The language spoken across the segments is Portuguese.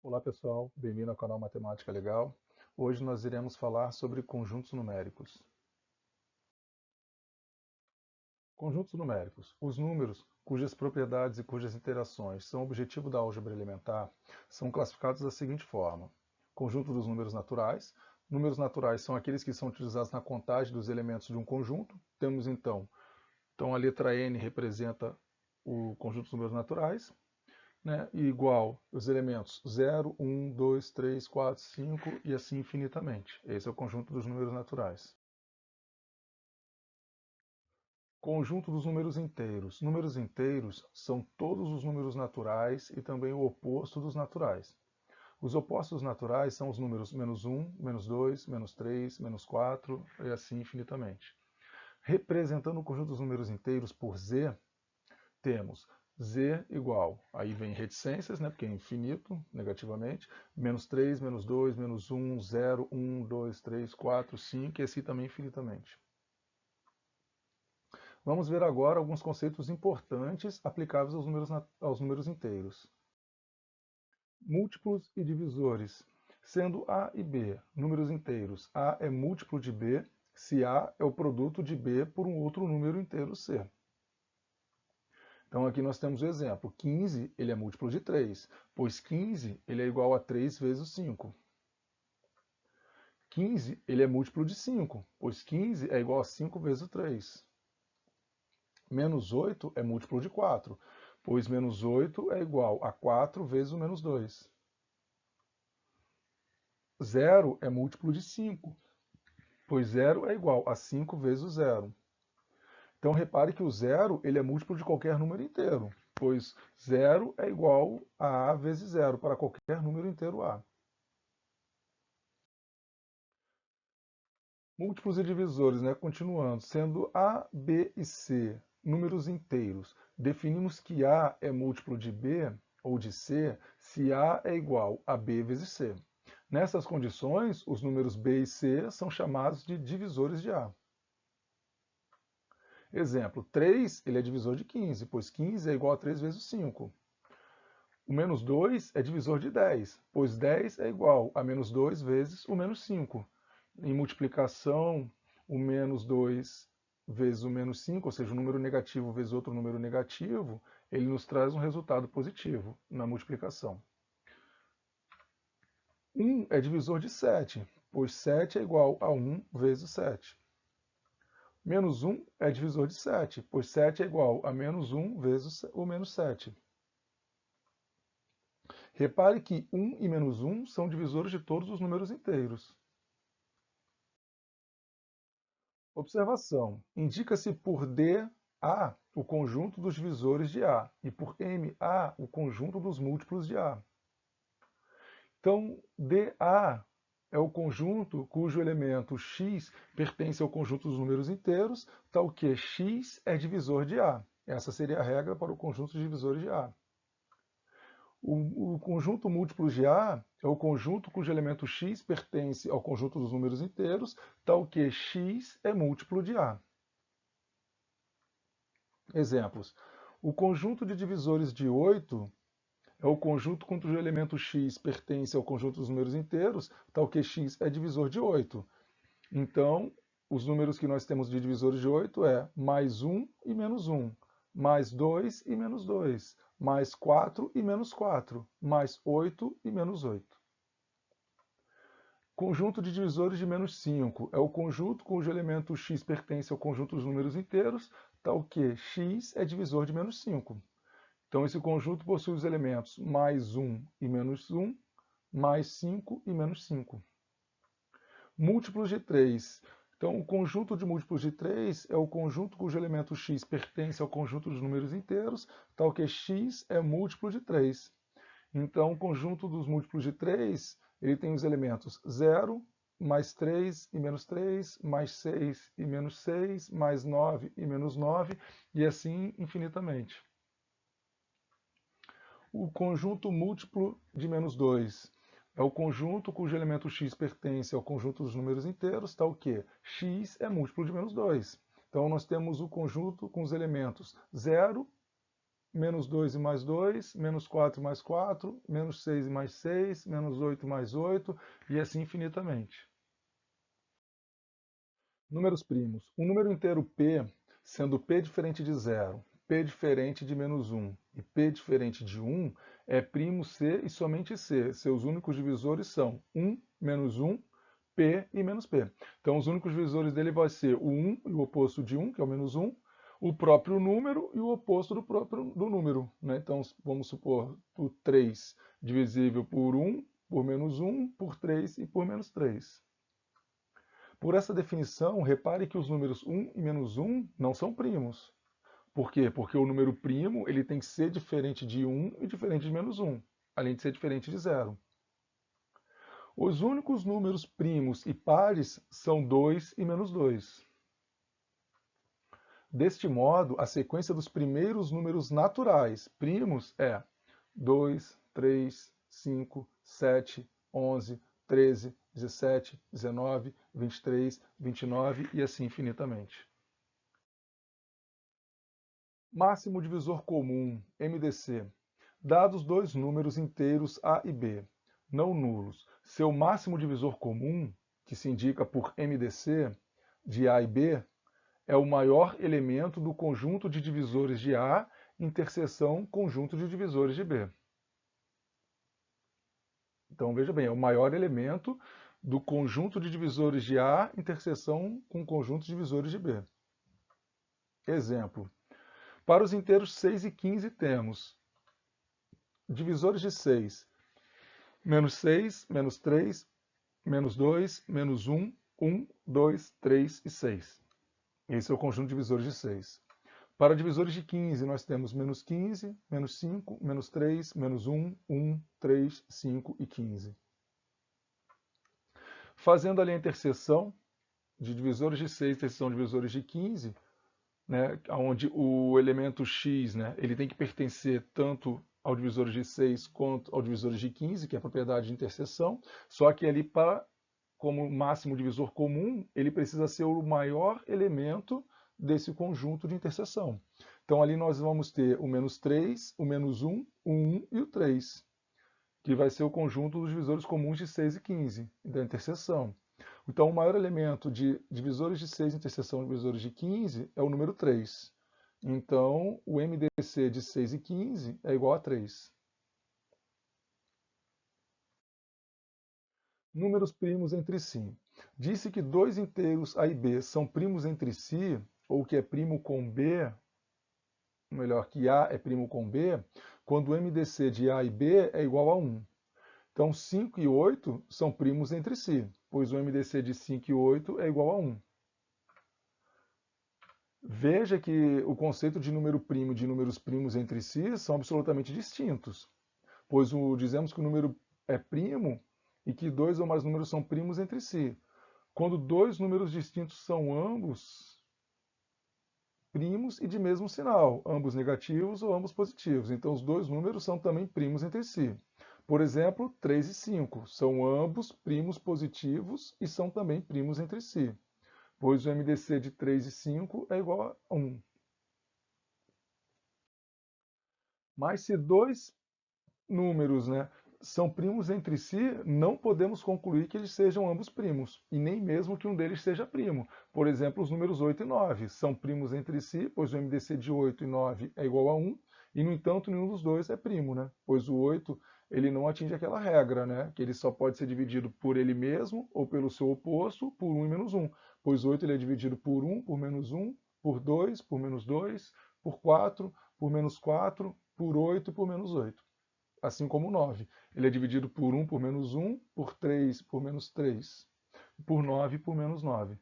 Olá pessoal, bem-vindo ao canal Matemática Legal. Hoje nós iremos falar sobre conjuntos numéricos. Conjuntos numéricos. Os números cujas propriedades e cujas interações são objetivo da álgebra elementar são classificados da seguinte forma. Conjunto dos números naturais. Números naturais são aqueles que são utilizados na contagem dos elementos de um conjunto. Temos então a letra N representa o conjunto dos números naturais. Né, e igual os elementos 0, 1, 2, 3, 4, 5 e assim infinitamente. Esse é o conjunto dos números naturais. Conjunto dos números inteiros. Números inteiros são todos os números naturais e também o oposto dos naturais. Os opostos naturais são os números menos 1, menos 2, menos 3, menos 4 e assim infinitamente. Representando o conjunto dos números inteiros por z, temos z igual, aí vem reticências, né, porque é infinito, negativamente, menos 3, menos 2, menos 1, 0, 1, 2, 3, 4, 5, e assim também infinitamente. Vamos ver agora alguns conceitos importantes aplicáveis aos números inteiros. Múltiplos e divisores. Sendo A e B números inteiros, A é múltiplo de B se A é o produto de B por um outro número inteiro C. Então aqui nós temos o exemplo, 15 ele é múltiplo de 3, pois 15 ele é igual a 3 vezes o 5. 15 ele é múltiplo de 5, pois 15 é igual a 5 vezes o 3. Menos 8 é múltiplo de 4, pois menos 8 é igual a 4 vezes o menos 2. 0 é múltiplo de 5, pois 0 é igual a 5 vezes o 0. Então repare que o 0 ele é múltiplo de qualquer número inteiro, pois 0 é igual a vezes 0 para qualquer número inteiro A. Múltiplos e divisores, né? Continuando, sendo A, B e C números inteiros, definimos que A é múltiplo de B ou de C se A é igual a B vezes C. Nessas condições, os números B e C são chamados de divisores de A. Exemplo, 3 ele é divisor de 15, pois 15 é igual a 3 vezes 5. O menos 2 é divisor de 10, pois 10 é igual a menos 2 vezes o menos 5. Em multiplicação, o menos 2 vezes o menos 5, ou seja, um número negativo vezes outro número negativo, ele nos traz um resultado positivo na multiplicação. 1 é divisor de 7, pois 7 é igual a 1 vezes 7. Menos 1 é divisor de 7, pois 7 é igual a menos 1 vezes o menos 7. Repare que 1 e menos 1 são divisores de todos os números inteiros. Observação. Indica-se por dA o conjunto dos divisores de A e por MA o conjunto dos múltiplos de A. Então, dA é o conjunto cujo elemento x pertence ao conjunto dos números inteiros, tal que x é divisor de A. Essa seria a regra para o conjunto de divisores de A. O conjunto múltiplo de A é o conjunto cujo elemento x pertence ao conjunto dos números inteiros, tal que x é múltiplo de A. Exemplos. O conjunto de divisores de 8 é o conjunto cujo elemento x pertence ao conjunto dos números inteiros, tal que x é divisor de 8. Então, os números que nós temos de divisores de 8 é mais 1 e menos 1, mais 2 e menos 2, mais 4 e menos 4, mais 8 e menos 8. Conjunto de divisores de menos 5 é o conjunto cujo elemento x pertence ao conjunto dos números inteiros, tal que x é divisor de menos 5. Então, esse conjunto possui os elementos mais 1 e menos 1, mais 5 e menos 5. Múltiplos de 3. Então, o conjunto de múltiplos de 3 é o conjunto cujo elemento x pertence ao conjunto dos números inteiros, tal que x é múltiplo de 3. Então, o conjunto dos múltiplos de 3, ele tem os elementos 0, mais 3 e menos 3, mais 6 e menos 6, mais 9 e menos 9, e assim infinitamente. O conjunto múltiplo de menos 2 é o conjunto cujo elemento x pertence ao conjunto dos números inteiros, tal que x é múltiplo de menos 2. Então, nós temos o conjunto com os elementos 0, menos 2 e mais 2, menos 4 e mais 4, menos 6 e mais 6, menos 8 e mais 8, e assim infinitamente. Números primos. Um número inteiro p, sendo p diferente de 0, p diferente de menos 1 e p diferente de 1, é primo C e somente C. Seus únicos divisores são 1, menos 1, p e menos p. Então, os únicos divisores dele vai ser o 1 e o oposto de 1, que é o menos 1, o próprio número e o oposto do número, né? Então, vamos supor o 3 divisível por 1, por menos 1, por 3 e por menos 3. Por essa definição, repare que os números 1 e menos 1 não são primos. Por quê? Porque o número primo ele tem que ser diferente de 1 e diferente de menos 1, além de ser diferente de 0. Os únicos números primos e pares são 2 e menos 2. Deste modo, a sequência dos primeiros números naturais primos é 2, 3, 5, 7, 11, 13, 17, 19, 23, 29 e assim infinitamente. Máximo divisor comum, MDC. Dados dois números inteiros A e B, não nulos, seu máximo divisor comum, que se indica por MDC, de A e B, é o maior elemento do conjunto de divisores de A, interseção conjunto de divisores de B. Então, veja bem, é o maior elemento do conjunto de divisores de A, interseção com o conjunto de divisores de B. Exemplo. Para os inteiros 6 e 15 temos divisores de 6, menos 6, menos 3, menos 2, menos 1, 1, 2, 3 e 6. Esse é o conjunto de divisores de 6. Para divisores de 15, nós temos menos 15, menos 5, menos 3, menos 1, 1, 3, 5 e 15. Fazendo ali a interseção de divisores de 6, interseção de divisores de 15, né, onde o elemento x, né, ele tem que pertencer tanto ao divisor de 6 quanto ao divisor de 15, que é a propriedade de interseção, só que ali, como máximo divisor comum, ele precisa ser o maior elemento desse conjunto de interseção. Então ali nós vamos ter o menos 3, o menos 1, o 1 e o 3, que vai ser o conjunto dos divisores comuns de 6 e 15, da interseção. Então, o maior elemento de divisores de 6 interseção de divisores de 15 é o número 3. Então, o MDC de 6 e 15 é igual a 3. Números primos entre si. Disse que dois inteiros A e B são primos entre si, ou que é primo com B, melhor, que A é primo com B, quando o MDC de A e B é igual a 1. Então, 5 e 8 são primos entre si, pois o MDC de 5 e 8 é igual a 1. Veja que o conceito de número primo e de números primos entre si são absolutamente distintos, pois dizemos que o número é primo e que dois ou mais números são primos entre si. Quando dois números distintos são ambos primos e de mesmo sinal, ambos negativos ou ambos positivos. Então, os dois números são também primos entre si. Por exemplo, 3 e 5 são ambos primos positivos e são também primos entre si, pois o MDC de 3 e 5 é igual a 1. Mas se dois números, né, são primos entre si, não podemos concluir que eles sejam ambos primos, e nem mesmo que um deles seja primo. Por exemplo, os números 8 e 9 são primos entre si, pois o MDC de 8 e 9 é igual a 1, e, no entanto, nenhum dos dois é primo, né? Pois o 8 ele não atinge aquela regra, né? Que ele só pode ser dividido por ele mesmo ou pelo seu oposto, por 1 e menos 1. Pois o 8 ele é dividido por 1, por menos 1, por 2, por menos 2, por 4, por menos 4, por 8 e por menos 8. Assim como o 9. Ele é dividido por 1 por menos 1, por 3 por menos 3, por 9 por menos 9.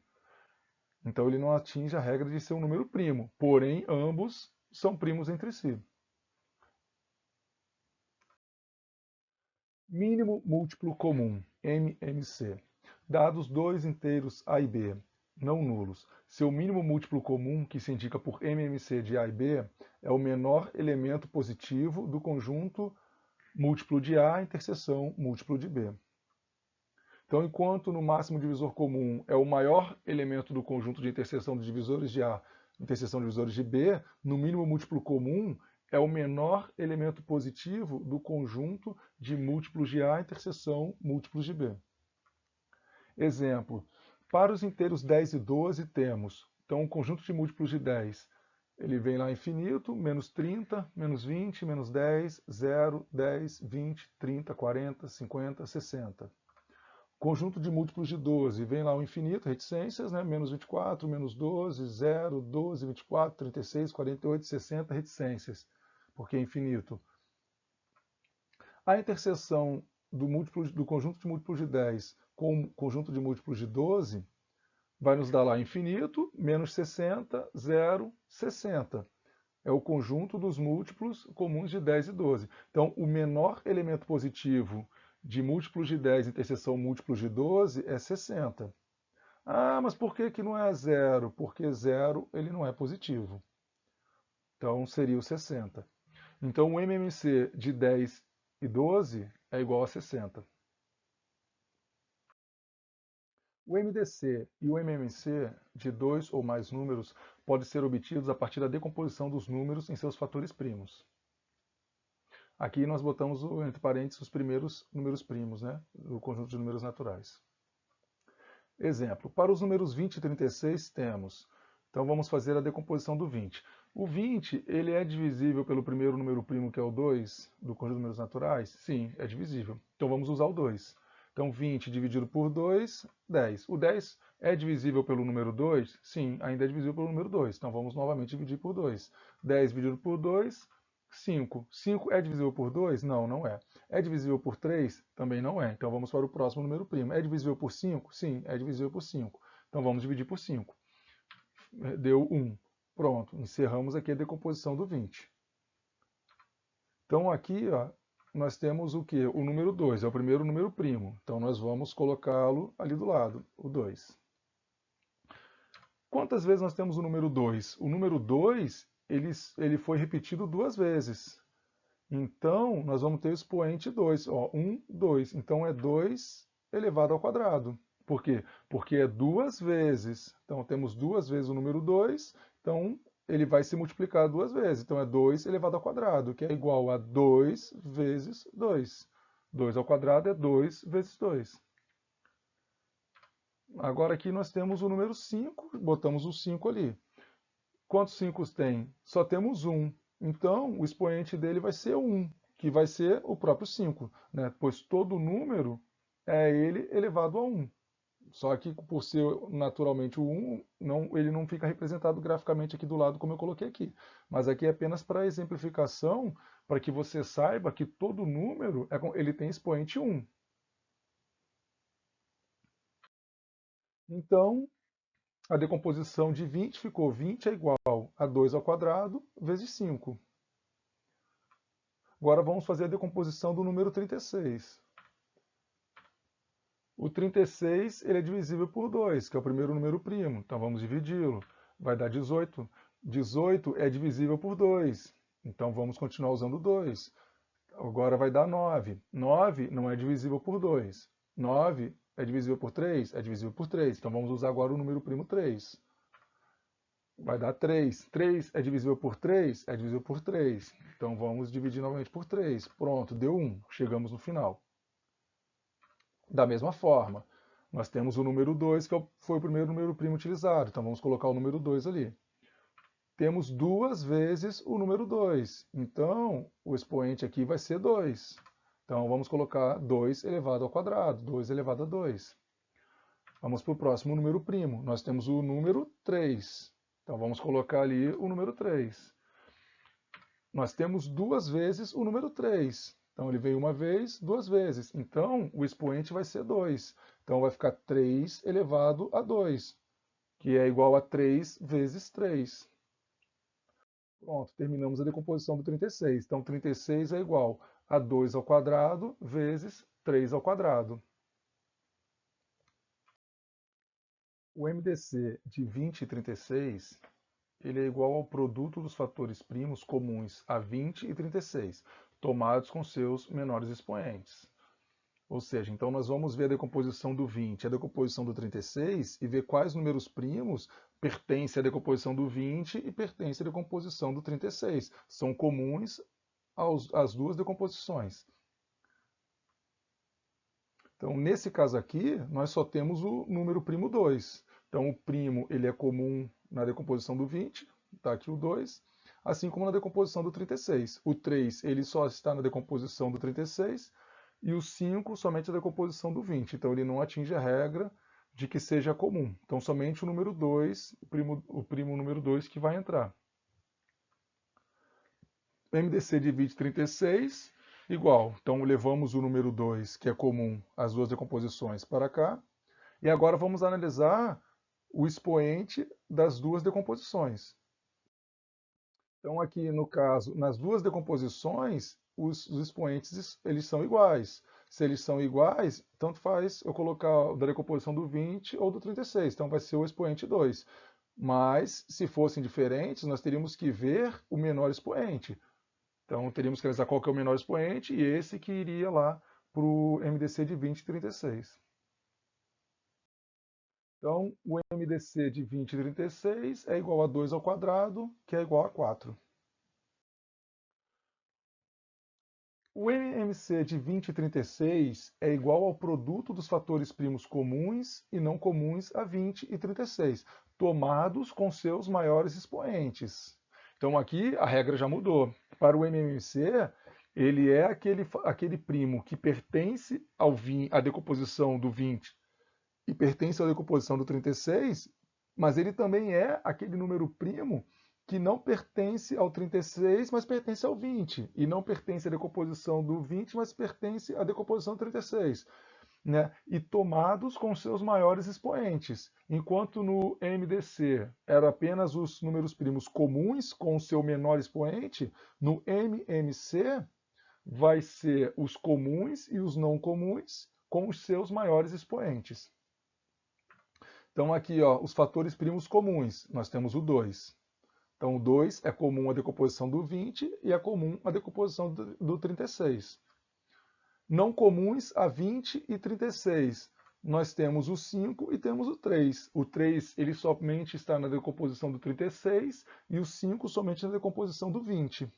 Então ele não atinge a regra de ser um número primo, porém ambos são primos entre si. Mínimo múltiplo comum, MMC. Dados dois inteiros A e B, não nulos. Seu mínimo múltiplo comum, que se indica por MMC de A e B, é o menor elemento positivo do conjunto múltiplo de A, interseção múltiplo de B. Então, enquanto no máximo divisor comum é o maior elemento do conjunto de interseção de divisores de A, interseção de divisores de B, no mínimo múltiplo comum é o menor elemento positivo do conjunto de múltiplos de A interseção múltiplos de B. Exemplo, para os inteiros 10 e 12 temos, então, um conjunto de múltiplos de 10, ele vem lá infinito, menos 30, menos 20, menos 10, 0, 10, 20, 30, 40, 50, 60. Conjunto de múltiplos de 12, vem lá o infinito, reticências, né? Menos 24, menos 12, 0, 12, 24, 36, 48, 60, reticências, porque é infinito. A interseção do conjunto de múltiplos de 10 com o conjunto de múltiplos de 12 vai nos dar lá infinito, menos 60, 0, 60. É o conjunto dos múltiplos comuns de 10 e 12. Então, o menor elemento positivo de múltiplos de 10 interseção múltiplos de 12 é 60. Ah, mas por que não é 0? Porque 0 ele não é positivo. Então, seria o 60. Então, o MMC de 10 e 12 é igual a 60. O MDC e o MMC de dois ou mais números podem ser obtidos a partir da decomposição dos números em seus fatores primos. Aqui nós botamos entre parênteses os primeiros números primos, né, do conjunto de números naturais. Exemplo, para os números 20 e 36 temos, então vamos fazer a decomposição do 20. O 20 ele é divisível pelo primeiro número primo, que é o 2, do conjunto de números naturais? Sim, é divisível. Então vamos usar o 2. Então 20 dividido por 2, 10. O 10 é divisível pelo número 2? Sim, ainda é divisível pelo número 2. Então vamos novamente dividir por 2. 10 dividido por 2, 5. 5 é divisível por 2? Não, não é. É divisível por 3? Também não é. Então vamos para o próximo número primo. É divisível por 5? Sim, é divisível por 5. Então vamos dividir por 5. Deu 1. Pronto, encerramos aqui a decomposição do 20. Então aqui, ó, nós temos o quê? O número 2, é o primeiro número primo. Então nós vamos colocá-lo ali do lado, o 2. Quantas vezes nós temos o número 2? O número 2, ele foi repetido duas vezes. Então, nós vamos ter o expoente 2. 1, 2. Então, é 2 elevado ao quadrado. Por quê? Porque é duas vezes. Então, temos duas vezes o número 2. Então, ele vai se multiplicar duas vezes. Então, é 2 elevado ao quadrado, que é igual a 2 vezes 2. 2 ao quadrado é 2 vezes 2. Agora, aqui nós temos o número 5. Botamos o 5 ali. Quantos 5 tem? Só temos um. Então, o expoente dele vai ser 1, que vai ser o próprio 5, né? Pois todo número é ele elevado a 1. Só que por ser naturalmente o 1, ele não fica representado graficamente aqui do lado como eu coloquei aqui. Mas aqui é apenas para exemplificação, para que você saiba que todo número ele tem expoente 1. Então, a decomposição de 20 ficou 20 é igual a 2 ao quadrado vezes 5. Agora vamos fazer a decomposição do número 36. O 36 ele é divisível por 2, que é o primeiro número primo. Então vamos dividi-lo. Vai dar 18. 18 é divisível por 2. Então vamos continuar usando 2. Agora vai dar 9. 9 não é divisível por 2. 9 é divisível por 3? É divisível por 3. Então vamos usar agora o número primo 3. Vai dar 3. 3 é divisível por 3? É divisível por 3. Então vamos dividir novamente por 3. Pronto, deu 1. Chegamos no final. Da mesma forma, nós temos o número 2, que foi o primeiro número primo utilizado. Então vamos colocar o número 2 ali. Temos duas vezes o número 2. Então, o expoente aqui vai ser 2. Então vamos colocar 2 elevado ao quadrado, 2 elevado a 2. Vamos para o próximo número primo. Nós temos o número 3. Então vamos colocar ali o número 3. Nós temos duas vezes o número 3. Então ele veio uma vez, duas vezes. Então o expoente vai ser 2. Então vai ficar 3 elevado a 2, que é igual a 3 vezes 3. Pronto, terminamos a decomposição do 36. Então 36 é igual a 2 ao quadrado vezes 3 ao quadrado. O MDC de 20 e 36 ele é igual ao produto dos fatores primos comuns a 20 e 36, tomados com seus menores expoentes. Ou seja, então nós vamos ver a decomposição do 20, a decomposição do 36 e ver quais números primos pertencem à decomposição do 20 e pertencem à decomposição do 36. São comuns às duas decomposições. Então, nesse caso aqui, nós só temos o número primo 2. Então, o primo ele é comum na decomposição do 20, está aqui o 2, assim como na decomposição do 36. O 3 ele só está na decomposição do 36 e o 5 somente na decomposição do 20. Então, ele não atinge a regra de que seja comum. Então, somente o número 2, o primo número 2 que vai entrar. MDC divide 36, igual. Então, levamos o número 2, que é comum às duas decomposições, para cá. E agora vamos analisar o expoente das duas decomposições. Então, aqui no caso, nas duas decomposições, os expoentes eles são iguais. Se eles são iguais, tanto faz eu colocar o da decomposição do 20 ou do 36. Então, vai ser o expoente 2. Mas, se fossem diferentes, nós teríamos que ver o menor expoente. Então, teríamos que analisar qual que é o menor expoente e esse que iria lá para o MDC de 20 e 36. Então, o MDC de 20 e 36 é igual a 2 ao quadrado, que é igual a 4. O MMC de 20 e 36 é igual ao produto dos fatores primos comuns e não comuns a 20 e 36, tomados com seus maiores expoentes. Então aqui a regra já mudou. Para o MMC, ele é aquele primo que pertence à decomposição do 20 e pertence à decomposição do 36, mas ele também é aquele número primo que não pertence ao 36, mas pertence ao 20, e não pertence à decomposição do 20, mas pertence à decomposição do 36. Né? E tomados com seus maiores expoentes. Enquanto no MDC eram apenas os números primos comuns com o seu menor expoente, no MMC vai ser os comuns e os não comuns com os seus maiores expoentes. Então aqui, ó, os fatores primos comuns, nós temos o 2. Então o 2 é comum à decomposição do 20 e é comum à decomposição do 36. Não comuns a 20 e 36. Nós temos o 5 e temos o 3. O 3 ele somente está na decomposição do 36 e o 5 somente na decomposição do 20.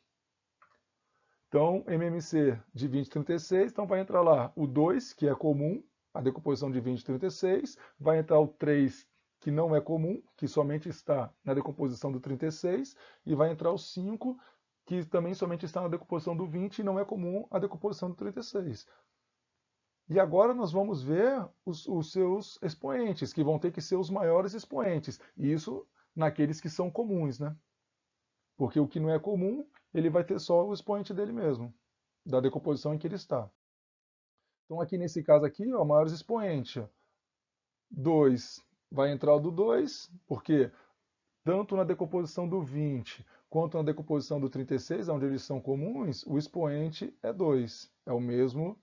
Então, MMC de 20 e 36, então vai entrar lá o 2, que é comum, a decomposição de 20 e 36, vai entrar o 3, que não é comum, que somente está na decomposição do 36, e vai entrar o 5, que também somente está na decomposição do 20 e não é comum a decomposição do 36. E agora nós vamos ver os seus expoentes, que vão ter que ser os maiores expoentes. E isso naqueles que são comuns, né? Porque o que não é comum, ele vai ter só o expoente dele mesmo, da decomposição em que ele está. Então aqui nesse caso aqui, ó, maiores expoentes. 2 vai entrar o do 2, porque tanto na decomposição do 20 quanto na decomposição do 36, onde eles são comuns, o expoente é 2. É o mesmo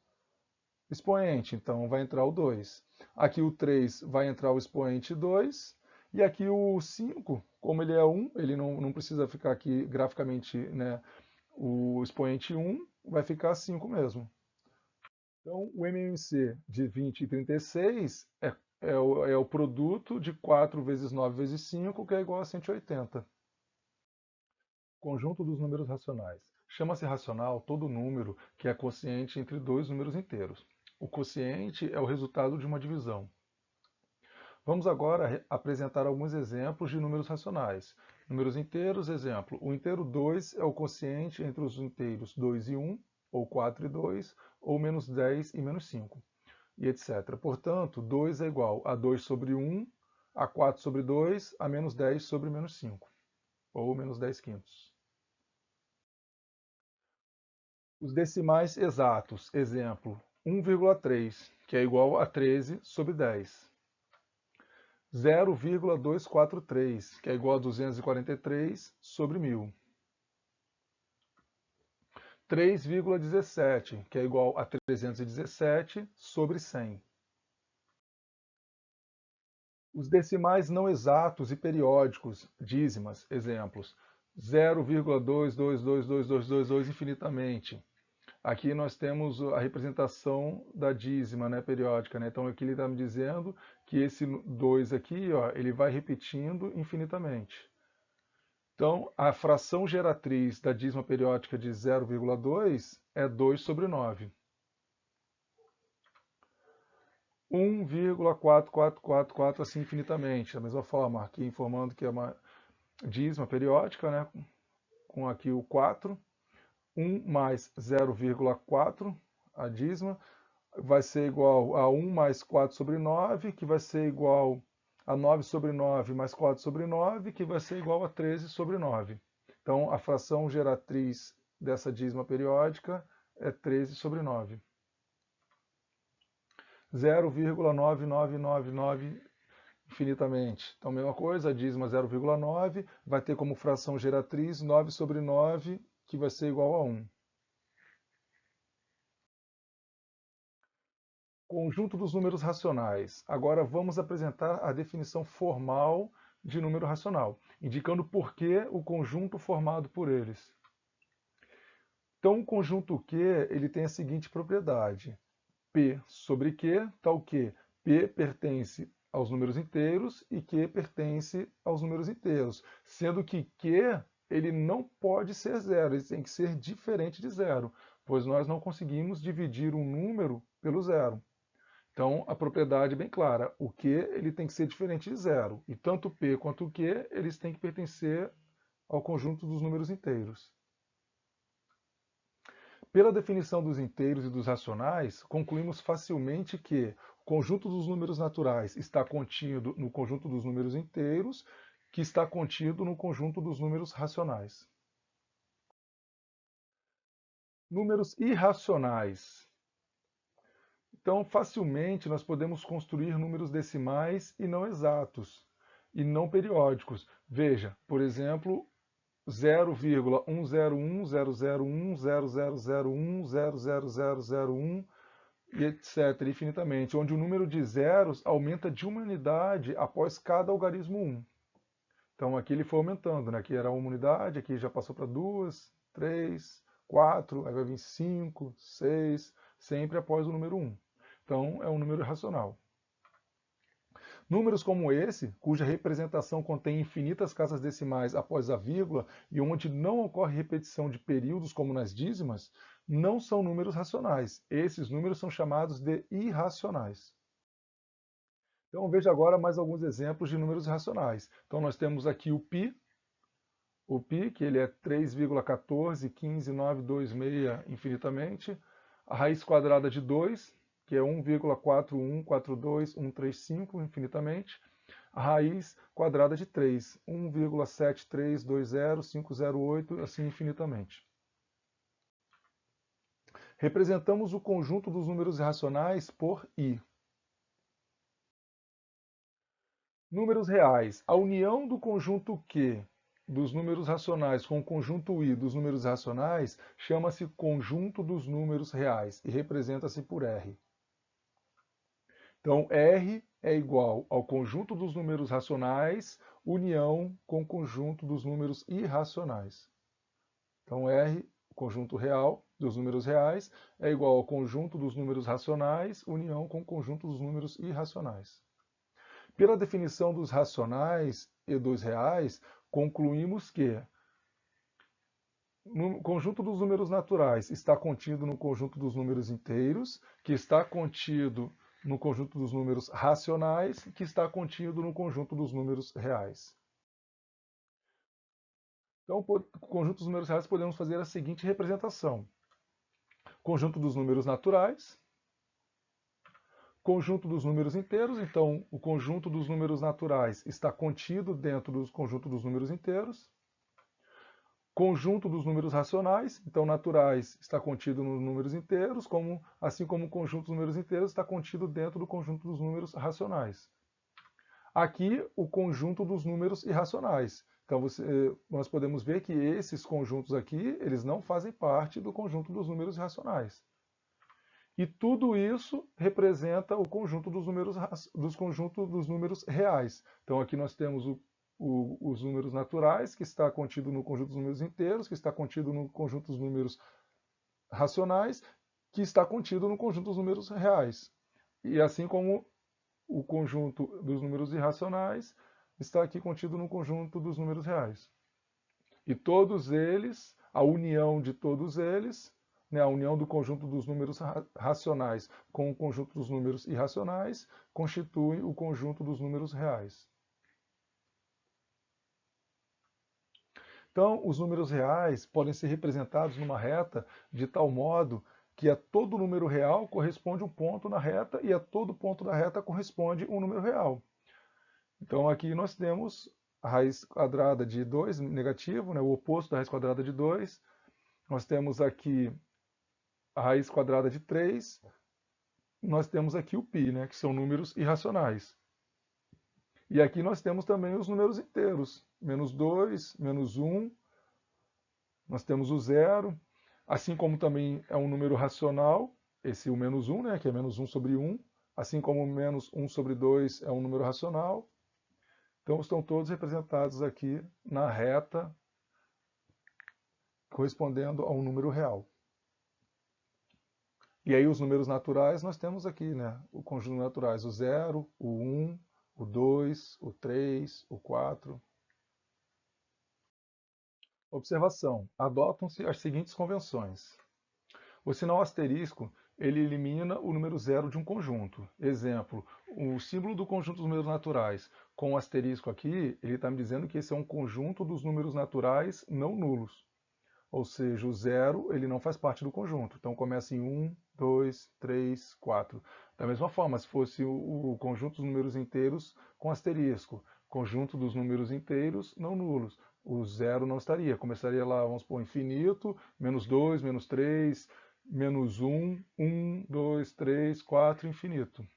expoente, então vai entrar o 2. Aqui o 3 vai entrar o expoente 2. E aqui o 5, como ele é 1, ele não precisa ficar aqui graficamente, né, o expoente 1, vai ficar 5 mesmo. Então, o MMC de 20 e 36 é o produto de 4 vezes 9 vezes 5, que é igual a 180. Conjunto dos números racionais. Chama-se racional todo número que é quociente entre dois números inteiros. O quociente é o resultado de uma divisão. Vamos agora apresentar alguns exemplos de números racionais. Números inteiros, exemplo. O inteiro 2 é o quociente entre os inteiros 2 e 1, ou 4 e 2, ou menos 10 e menos 5, e etc. Portanto, 2 é igual a 2 sobre 1, a 4 sobre 2, a menos 10 sobre menos 5, ou menos 10 quintos. Os decimais exatos, exemplo, 1,3, que é igual a 13 sobre 10. 0,243, que é igual a 243 sobre 1000. 3,17, que é igual a 317 sobre 100. Os decimais não exatos e periódicos, dízimas, exemplos, 0,2222222 infinitamente. Aqui nós temos a representação da dízima, né, periódica, né? Então aqui ele está me dizendo que esse 2 aqui, ó, ele vai repetindo infinitamente. Então, a fração geratriz da dízima periódica de 0,2 é 2 sobre 9. 1,4444 assim infinitamente. Da mesma forma, aqui informando que é uma dízima periódica, né, com aqui o 4. 1 mais 0,4, a dízima, vai ser igual a 1 mais 4 sobre 9, que vai ser igual a 9 sobre 9 mais 4 sobre 9, que vai ser igual a 13 sobre 9. Então, a fração geratriz dessa dízima periódica é 13 sobre 9. 0,9999 infinitamente. Então, mesma coisa, a dízima 0,9 vai ter como fração geratriz 9 sobre 9, que vai ser igual a 1. Conjunto dos números racionais. Agora vamos apresentar a definição formal de número racional, indicando por que o conjunto formado por eles. Então, o conjunto Q ele tem a seguinte propriedade: P sobre Q, tal que P pertence aos números inteiros e Q pertence aos números inteiros, sendo que Q ele não pode ser zero, ele tem que ser diferente de zero, pois nós não conseguimos dividir um número pelo zero. Então, a propriedade é bem clara. O Q ele tem que ser diferente de zero. E tanto P quanto o Q eles têm que pertencer ao conjunto dos números inteiros. Pela definição dos inteiros e dos racionais, concluímos facilmente que o conjunto dos números naturais está contido no conjunto dos números inteiros, que está contido no conjunto dos números racionais. Números irracionais. Então, facilmente nós podemos construir números decimais e não exatos, e não periódicos. Veja, por exemplo, 0,10100100100001000001 e etc. infinitamente, onde o número de zeros aumenta de uma unidade após cada algarismo 1. Então aqui ele foi aumentando, né? Aqui era uma unidade, aqui já passou para 2, 3, 4, aí vai vir 5, 6, sempre após o número 1. Então, é um número irracional. Números como esse, cuja representação contém infinitas casas decimais após a vírgula e onde não ocorre repetição de períodos como nas dízimas, não são números racionais. Esses números são chamados de irracionais. Então, veja agora mais alguns exemplos de números racionais. Então, nós temos aqui o π, que ele é 3,1415,926 infinitamente, a raiz quadrada de 2, que é 1,4142135 infinitamente, a raiz quadrada de 3, 1,7320508, assim infinitamente. Representamos o conjunto dos números racionais por I. Números reais. A união do conjunto Q dos números racionais com o conjunto I dos números racionais chama-se conjunto dos números reais e representa-se por R. Então, R é igual ao conjunto dos números racionais, união com o conjunto dos números irracionais. Então, R, o conjunto real dos números reais, é igual ao conjunto dos números racionais, união com o conjunto dos números irracionais. Pela definição dos racionais e dos reais, concluímos que no conjunto dos números naturais está contido no conjunto dos números inteiros, que está contido no conjunto dos números racionais, que está contido no conjunto dos números reais. Então, o conjunto dos números reais podemos fazer a seguinte representação: conjunto dos números naturais, conjunto dos números inteiros, então o conjunto dos números naturais está contido dentro do conjunto dos números inteiros. Conjunto dos números racionais, então naturais está contido nos números inteiros, assim como o conjunto dos números inteiros está contido dentro do conjunto dos números racionais. Aqui, o conjunto dos números irracionais. Então, nós podemos ver que esses conjuntos aqui, eles não fazem parte do conjunto dos números racionais. E tudo isso representa o conjunto dos números reais. Então, aqui nós temos os números naturais, que está contido no conjunto dos números inteiros, que está contido no conjunto dos números racionais, que está contido no conjunto dos números reais. E assim como o conjunto dos números irracionais está aqui contido no conjunto dos números reais. E todos eles, a união de todos eles, né, a união do conjunto dos números racionais com o conjunto dos números irracionais, constitui o conjunto dos números reais. Então, os números reais podem ser representados numa reta de tal modo que a todo número real corresponde um ponto na reta e a todo ponto da reta corresponde um número real. Então, aqui nós temos a raiz quadrada de 2, negativo, né, o oposto da raiz quadrada de 2. Nós temos aqui a raiz quadrada de 3. Nós temos aqui o π, né, que são números irracionais. E aqui nós temos também os números inteiros, menos 2, menos 1, nós temos o zero, assim como também é um número racional, esse o menos 1, né, que é menos 1 sobre 1, assim como o menos 1 sobre 2 é um número racional. Então estão todos representados aqui na reta correspondendo a um número real. E aí os números naturais nós temos aqui, né, o conjunto naturais, o 0, o 1, o 2, o 3, o 4. Observação: adotam-se as seguintes convenções. O sinal asterisco, ele elimina o número zero de um conjunto. Exemplo, o símbolo do conjunto dos números naturais com o asterisco aqui, ele está me dizendo que esse é um conjunto dos números naturais não nulos. Ou seja, o zero ele não faz parte do conjunto. Então começa em 1, 2, 3, 4. Da mesma forma, se fosse o conjunto dos números inteiros com asterisco, conjunto dos números inteiros não nulos, o zero não estaria. Começaria lá, vamos supor, infinito, menos 2, menos 3, menos 1, 1, 2, 3, 4, infinito.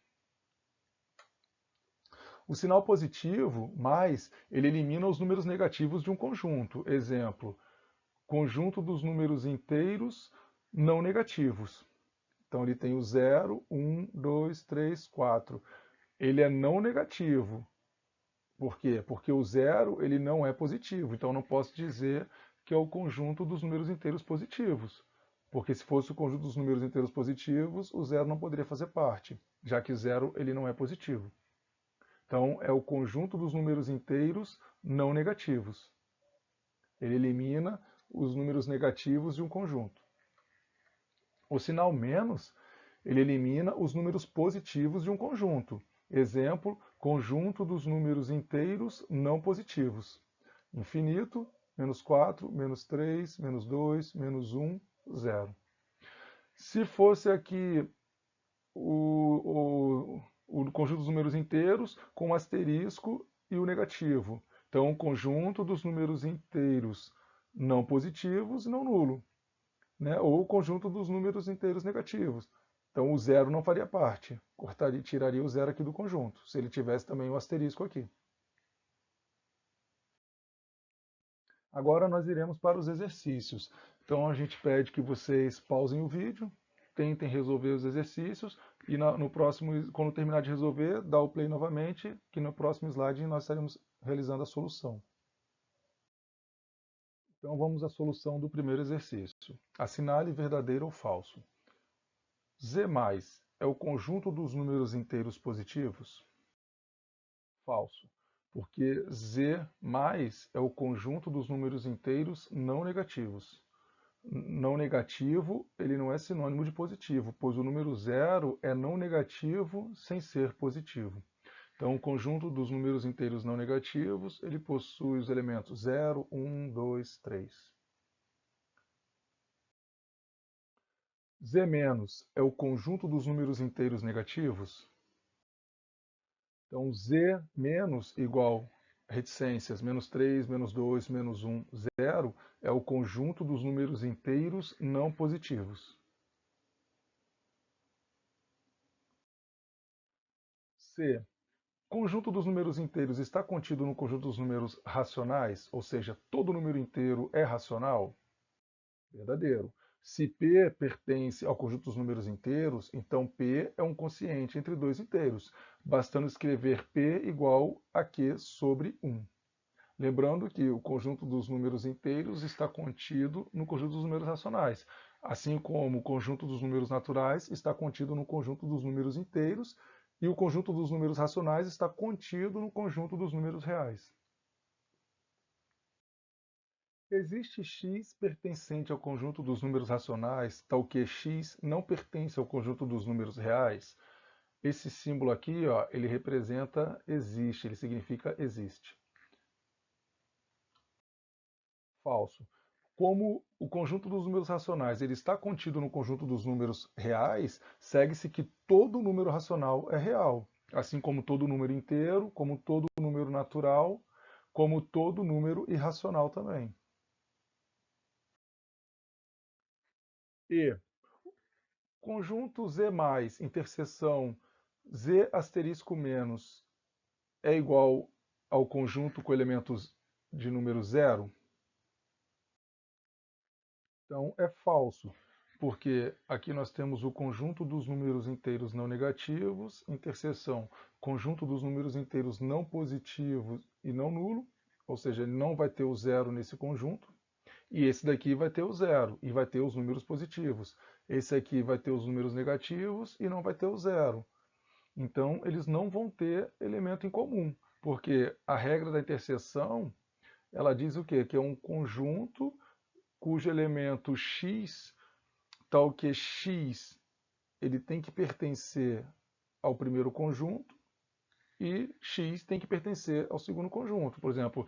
O sinal positivo, mais, ele elimina os números negativos de um conjunto. Exemplo, conjunto dos números inteiros não negativos. Então ele tem o 0, 1, 2, 3, 4. Ele é não negativo. Por quê? Porque o zero ele não é positivo. Então eu não posso dizer que é o conjunto dos números inteiros positivos. Porque se fosse o conjunto dos números inteiros positivos, o zero não poderia fazer parte, já que zero ele não é positivo. Então é o conjunto dos números inteiros não negativos. Ele elimina os números negativos de um conjunto. O sinal menos, ele elimina os números positivos de um conjunto. Exemplo, conjunto dos números inteiros não positivos. Infinito, menos 4, menos 3, menos 2, menos 1, 0. Se fosse aqui o conjunto dos números inteiros com o asterisco e o negativo. Então, o conjunto dos números inteiros não positivos e não nulo. Né? Ou o conjunto dos números inteiros negativos. Então o zero não faria parte. Tiraria o zero aqui do conjunto, se ele tivesse também o asterisco aqui. Agora nós iremos para os exercícios. Então a gente pede que vocês pausem o vídeo, tentem resolver os exercícios e no próximo, quando terminar de resolver, dá o play novamente, que no próximo slide nós estaremos realizando a solução. Então vamos à solução do primeiro exercício. Assinale verdadeiro ou falso. Z mais é o conjunto dos números inteiros positivos? Falso, porque Z mais é o conjunto dos números inteiros não negativos. Não negativo, ele não é sinônimo de positivo, pois o número zero é não negativo sem ser positivo. Então, o conjunto dos números inteiros não negativos, ele possui os elementos 0, 1, 2, 3. Z menos é o conjunto dos números inteiros negativos? Então, Z menos igual reticências, menos 3, menos 2, menos 1, 0, é o conjunto dos números inteiros não positivos. C. Conjunto dos números inteiros está contido no conjunto dos números racionais, ou seja, todo número inteiro é racional? Verdadeiro. Se P pertence ao conjunto dos números inteiros, então P é um quociente entre dois inteiros, bastando escrever P igual a Q sobre 1. Lembrando que o conjunto dos números inteiros está contido no conjunto dos números racionais. Assim como o conjunto dos números naturais está contido no conjunto dos números inteiros e o conjunto dos números racionais está contido no conjunto dos números reais. Existe x pertencente ao conjunto dos números racionais, tal que x não pertence ao conjunto dos números reais? Esse símbolo aqui, ó, ele representa existe, ele significa existe. Falso. Como o conjunto dos números racionais ele está contido no conjunto dos números reais, segue-se que todo número racional é real, assim como todo número inteiro, como todo número natural, como todo número irracional também. E conjunto Z mais interseção Z asterisco menos é igual ao conjunto com elementos de número zero? Então é falso, porque aqui nós temos o conjunto dos números inteiros não negativos, interseção, conjunto dos números inteiros não positivos e não nulo, ou seja, ele não vai ter o zero nesse conjunto, e esse daqui vai ter o zero e vai ter os números positivos. Esse aqui vai ter os números negativos e não vai ter o zero. Então, eles não vão ter elemento em comum, porque a regra da interseção, ela diz o quê? Que é um conjunto cujo elemento x, tal que x, ele tem que pertencer ao primeiro conjunto e x tem que pertencer ao segundo conjunto. Por exemplo,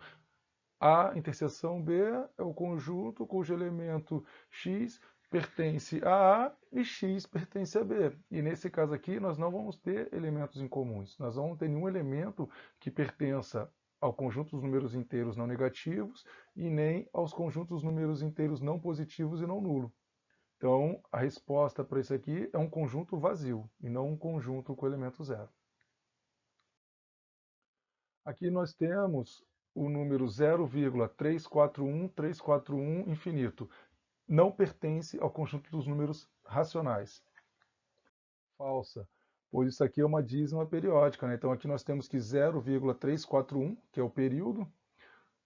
A interseção B é o conjunto cujo elemento x pertence a A e x pertence a B. E nesse caso aqui, nós não vamos ter elementos incomuns. Nós não vamos ter nenhum elemento que pertença ao conjunto dos números inteiros não negativos e nem aos conjuntos dos números inteiros não positivos e não nulo. Então, a resposta para isso aqui é um conjunto vazio e não um conjunto com elemento zero. Aqui nós temos o número 0,341341 infinito. Não pertence ao conjunto dos números racionais. Falsa, pois isso aqui é uma dízima periódica, né? Então aqui nós temos que 0,341, que é o período,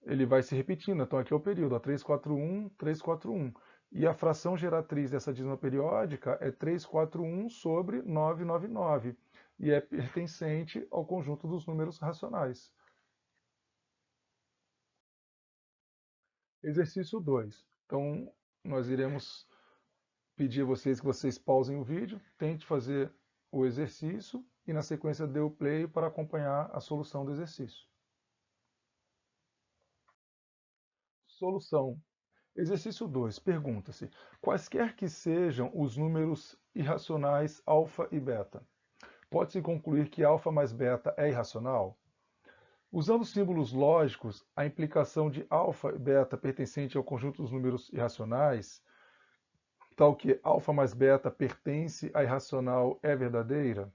ele vai se repetindo. Então aqui é o período, ó, 341, 341. E a fração geratriz dessa dízima periódica é 341 sobre 999. E é pertencente ao conjunto dos números racionais. Exercício 2. Então, nós iremos pedir a vocês que vocês pausem o vídeo, tente fazer o exercício e na sequência dê o play para acompanhar a solução do exercício. Solução. Exercício 2. Pergunta-se: quaisquer que sejam os números irracionais alfa e beta, pode-se concluir que alfa mais beta é irracional? Usando símbolos lógicos, a implicação de alfa e beta pertencente ao conjunto dos números irracionais, tal que alfa mais beta pertence a irracional, é verdadeira?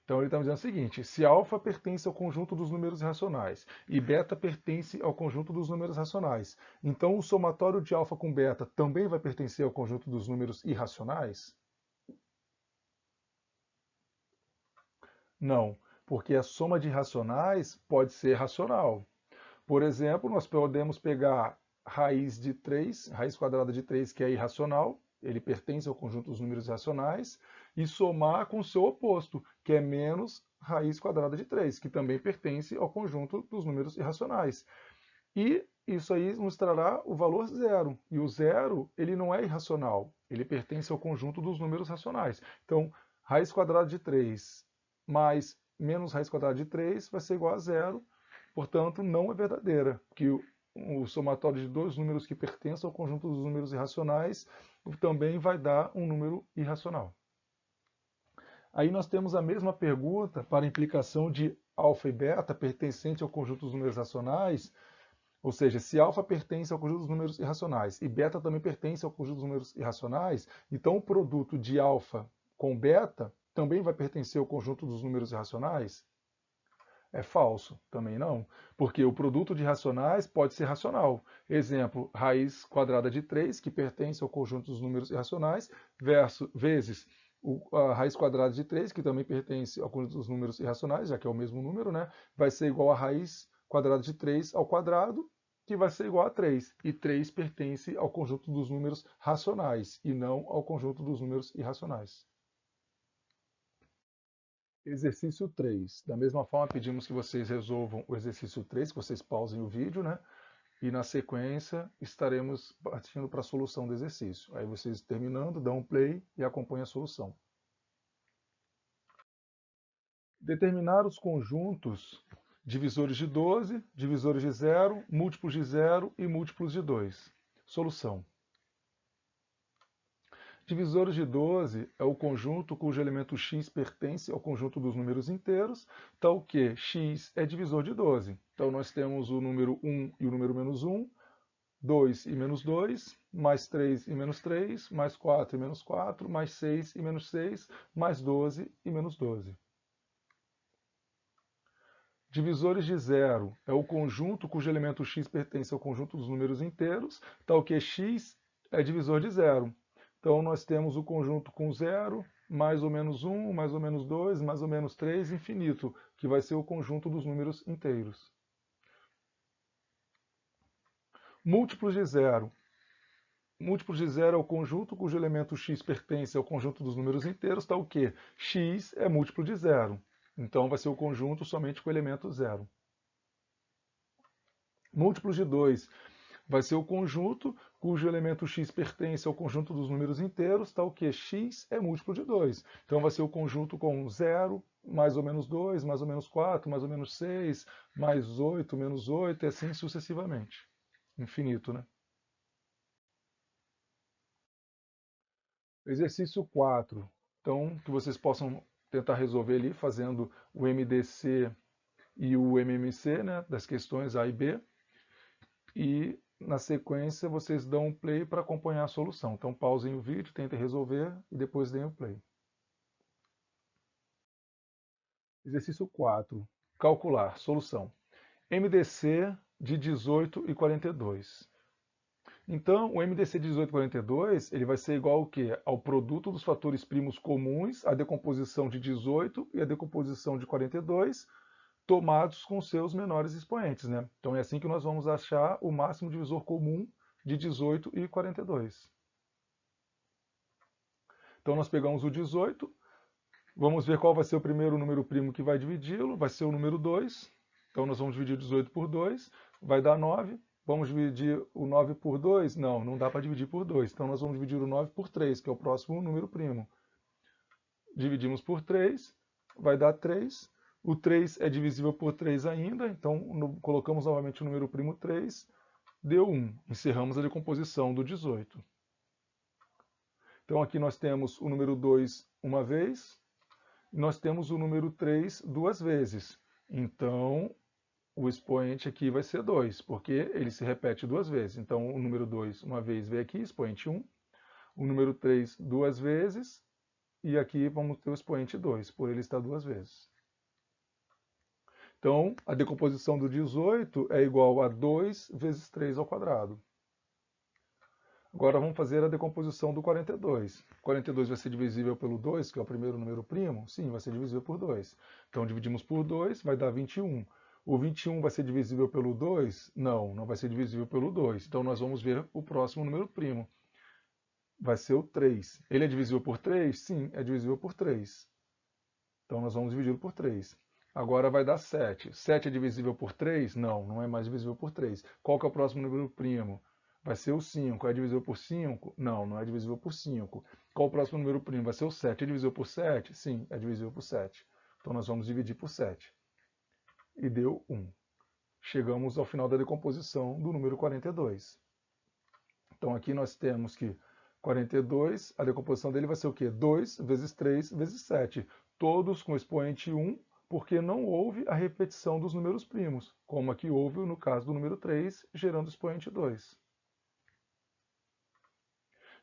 Então ele está dizendo o seguinte: se alfa pertence ao conjunto dos números racionais e beta pertence ao conjunto dos números racionais, então o somatório de alfa com beta também vai pertencer ao conjunto dos números irracionais? Não, porque a soma de racionais pode ser racional. Por exemplo, nós podemos pegar raiz de 3, raiz quadrada de 3, que é irracional, ele pertence ao conjunto dos números racionais, e somar com o seu oposto, que é menos raiz quadrada de 3, que também pertence ao conjunto dos números irracionais. E isso aí nos trará o valor zero. E o zero, ele não é irracional, ele pertence ao conjunto dos números racionais. Então, raiz quadrada de 3 mais menos raiz quadrada de 3 vai ser igual a zero, portanto, não é verdadeira, que o somatório de dois números que pertencem ao conjunto dos números irracionais também vai dar um número irracional. Aí nós temos a mesma pergunta para a implicação de alfa e beta pertencente ao conjunto dos números racionais, ou seja, se alfa pertence ao conjunto dos números irracionais e beta também pertence ao conjunto dos números irracionais, então o produto de alfa com beta também vai pertencer ao conjunto dos números irracionais? É falso, também não, porque o produto de racionais pode ser racional. Exemplo, raiz quadrada de 3, que pertence ao conjunto dos números irracionais, vezes a raiz quadrada de 3, que também pertence ao conjunto dos números irracionais, já que é o mesmo número, né? Vai ser igual a raiz quadrada de 3 ao quadrado, que vai ser igual a 3. E 3 pertence ao conjunto dos números racionais e não ao conjunto dos números irracionais. Exercício 3. Da mesma forma, pedimos que vocês resolvam o exercício 3, que vocês pausem o vídeo, né? E na sequência estaremos partindo para a solução do exercício. Aí vocês terminando, dão um play e acompanham a solução. Determinar os conjuntos divisores de 12, divisores de 0, múltiplos de 0 e múltiplos de 2. Solução. Divisores de 12 é o conjunto cujo elemento x pertence ao conjunto dos números inteiros, tal que x é divisor de 12. Então nós temos o número 1 e o número menos 1, 2 e menos 2, mais 3 e menos 3, mais 4 e menos 4, mais 6 e menos 6, mais 12 e menos 12. Divisores de 0 é o conjunto cujo elemento x pertence ao conjunto dos números inteiros, tal que x é divisor de 0. Então, nós temos o conjunto com 0, mais ou menos 1, mais ou menos 2, mais ou menos 3, infinito, que vai ser o conjunto dos números inteiros. Múltiplos de 0. Múltiplos de 0 é o conjunto cujo elemento x pertence ao conjunto dos números inteiros, tal que x é múltiplo de 0. Então, vai ser o conjunto somente com o elemento 0. Múltiplos de 2 vai ser o conjunto cujo elemento x pertence ao conjunto dos números inteiros, tal que x é múltiplo de 2. Então vai ser o conjunto com 0, mais ou menos 2, mais ou menos 4, mais ou menos 6, mais 8, menos 8, e assim sucessivamente. Infinito, né? Exercício 4. Então, que vocês possam tentar resolver ali, fazendo o MDC e o MMC, né, das questões A e B. E na sequência vocês dão um play para acompanhar a solução. Então pausem o vídeo, tentem resolver e depois deem o play. Exercício 4. Calcular. Solução. MDC de 18 e 42. Então, o MDC de 18 e 42 ele vai ser igual ao quê? Ao produto dos fatores primos comuns, a decomposição de 18 e a decomposição de 42, tomados com seus menores expoentes, né? Então é assim que nós vamos achar o máximo divisor comum de 18 e 42. Então nós pegamos o 18, vamos ver qual vai ser o primeiro número primo que vai dividi-lo, vai ser o número 2. Então nós vamos dividir 18 por 2, vai dar 9. Vamos dividir o 9 por 2? Não, não dá para dividir por 2. Então nós vamos dividir o 9 por 3, que é o próximo número primo. Dividimos por 3, vai dar 3. O 3 é divisível por 3 ainda, então colocamos novamente o número primo 3, deu 1. Encerramos a decomposição do 18. Então aqui nós temos o número 2 uma vez, e nós temos o número 3 duas vezes. Então o expoente aqui vai ser 2, porque ele se repete duas vezes. Então o número 2 uma vez veio aqui, expoente 1. O número 3 duas vezes, e aqui vamos ter o expoente 2, por ele estar duas vezes. Então, a decomposição do 18 é igual a 2 vezes 3 ao quadrado. Agora vamos fazer a decomposição do 42. 42 vai ser divisível pelo 2, que é o primeiro número primo? Sim, vai ser divisível por 2. Então dividimos por 2, vai dar 21. O 21 vai ser divisível pelo 2? Não, não vai ser divisível pelo 2. Então nós vamos ver o próximo número primo. Vai ser o 3. Ele é divisível por 3? Sim, é divisível por 3. Então nós vamos dividi-lo por 3. Agora vai dar 7. 7 é divisível por 3? Não, não é mais divisível por 3. Qual que é o próximo número primo? Vai ser o 5. É divisível por 5? Não, não é divisível por 5. Qual o próximo número primo? Vai ser o 7. É divisível por 7? Sim, é divisível por 7. Então nós vamos dividir por 7. E deu 1. Chegamos ao final da decomposição do número 42. Então aqui nós temos que 42, a decomposição dele vai ser o quê? 2 vezes 3 vezes 7. Todos com expoente 1, porque não houve a repetição dos números primos, como aqui houve no caso do número 3, gerando expoente 2.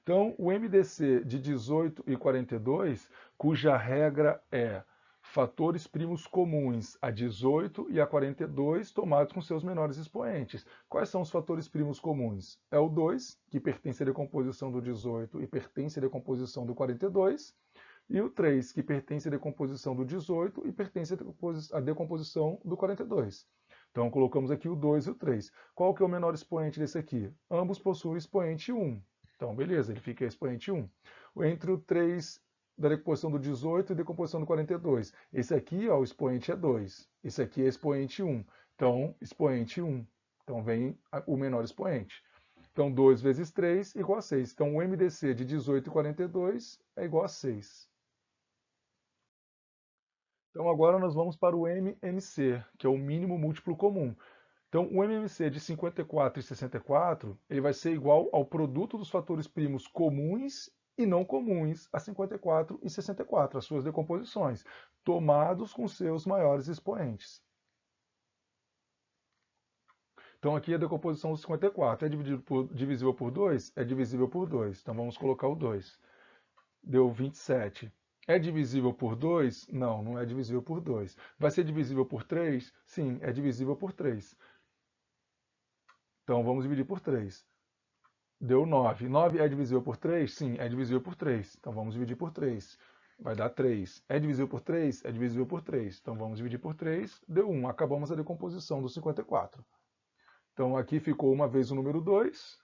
Então, o MDC de 18 e 42, cuja regra é fatores primos comuns a 18 e a 42 tomados com seus menores expoentes. Quais são os fatores primos comuns? É o 2, que pertence à decomposição do 18 e pertence à decomposição do 42, e o 3, que pertence à decomposição do 18 e pertence à decomposição do 42. Então colocamos aqui o 2 e o 3. Qual que é o menor expoente desse aqui? Ambos possuem expoente 1. Então beleza, ele fica expoente 1. Entre o 3 da decomposição do 18 e decomposição do 42. Esse aqui, ó, o expoente é 2. Esse aqui é expoente 1. Então, expoente 1. Então vem o menor expoente. Então 2 vezes 3 igual a 6. Então o MDC de 18 e 42 é igual a 6. Então agora nós vamos para o MMC, que é o mínimo múltiplo comum. Então o MMC de 54 e 64 ele vai ser igual ao produto dos fatores primos comuns e não comuns a 54 e 64, as suas decomposições, tomados com seus maiores expoentes. Então aqui a decomposição do 54 é divisível por 2? É divisível por 2. Então vamos colocar o 2. Deu 27. É divisível por 2? Não, não é divisível por 2. Vai ser divisível por 3? Sim, é divisível por 3. Então vamos dividir por 3. Deu 9. 9 é divisível por 3? Sim, é divisível por 3. Então vamos dividir por 3. Vai dar 3. É divisível por 3? É divisível por 3. Então vamos dividir por 3. Deu 1. Acabamos a decomposição do 54. Então aqui ficou uma vez o número 2.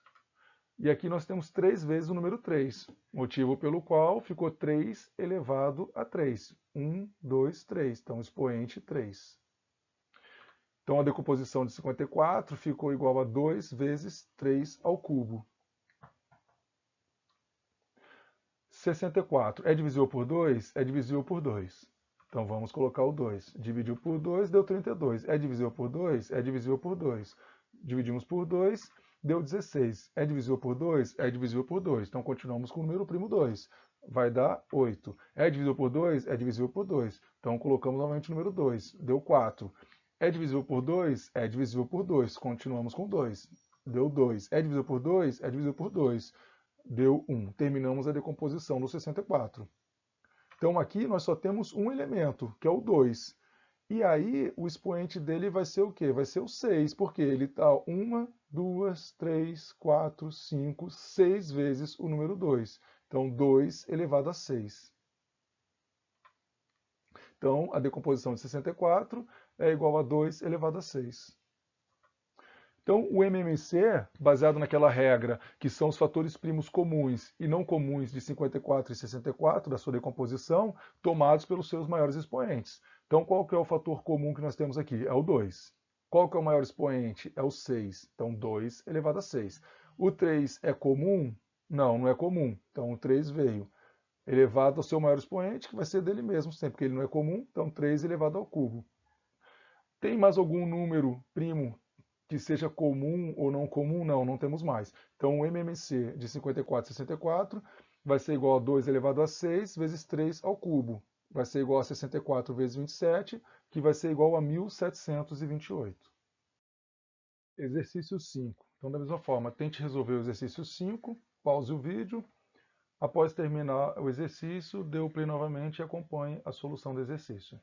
E aqui nós temos 3 vezes o número 3. Motivo pelo qual ficou 3 elevado a 3. 1, 2, 3. Então expoente 3. Então a decomposição de 54 ficou igual a 2 vezes 3 ao cubo. 64 é divisível por 2? É divisível por 2. Então vamos colocar o 2. Dividiu por 2, deu 32. É divisível por 2? É divisível por 2. Dividimos por 2, deu 16. É divisível por 2? É divisível por 2. Então continuamos com o número primo 2. Vai dar 8. É divisível por 2? É divisível por 2. Então colocamos novamente o número 2. Deu 4. É divisível por 2? É divisível por 2. Continuamos com 2. Deu 2. É divisível por 2? É divisível por 2. Deu 1. Terminamos a decomposição do 64. Então aqui nós só temos um elemento, que é o 2. E aí o expoente dele vai ser o quê? Vai ser o 6, porque ele está 1, 2, 3, 4, 5, 6 vezes o número 2. Então 2 elevado a 6. Então a decomposição de 64 é igual a 2 elevado a 6. Então, o MMC, baseado naquela regra que são os fatores primos comuns e não comuns de 54 e 64 da sua decomposição, tomados pelos seus maiores expoentes. Então, qual que é o fator comum que nós temos aqui? É o 2. Qual que é o maior expoente? É o 6. Então, 2 elevado a 6. O 3 é comum? Não, não é comum. Então, o 3 veio elevado ao seu maior expoente, que vai ser dele mesmo, sempre que ele não é comum. Então, 3 elevado ao cubo. Tem mais algum número primo que seja comum ou não comum? Não, não temos mais. Então o MMC de 54 e 64 vai ser igual a 2 elevado a 6 vezes 3 ao cubo. Vai ser igual a 64 vezes 27, que vai ser igual a 1728. Exercício 5. Então, da mesma forma, tente resolver o exercício 5, pause o vídeo. Após terminar o exercício, dê o play novamente e acompanhe a solução do exercício.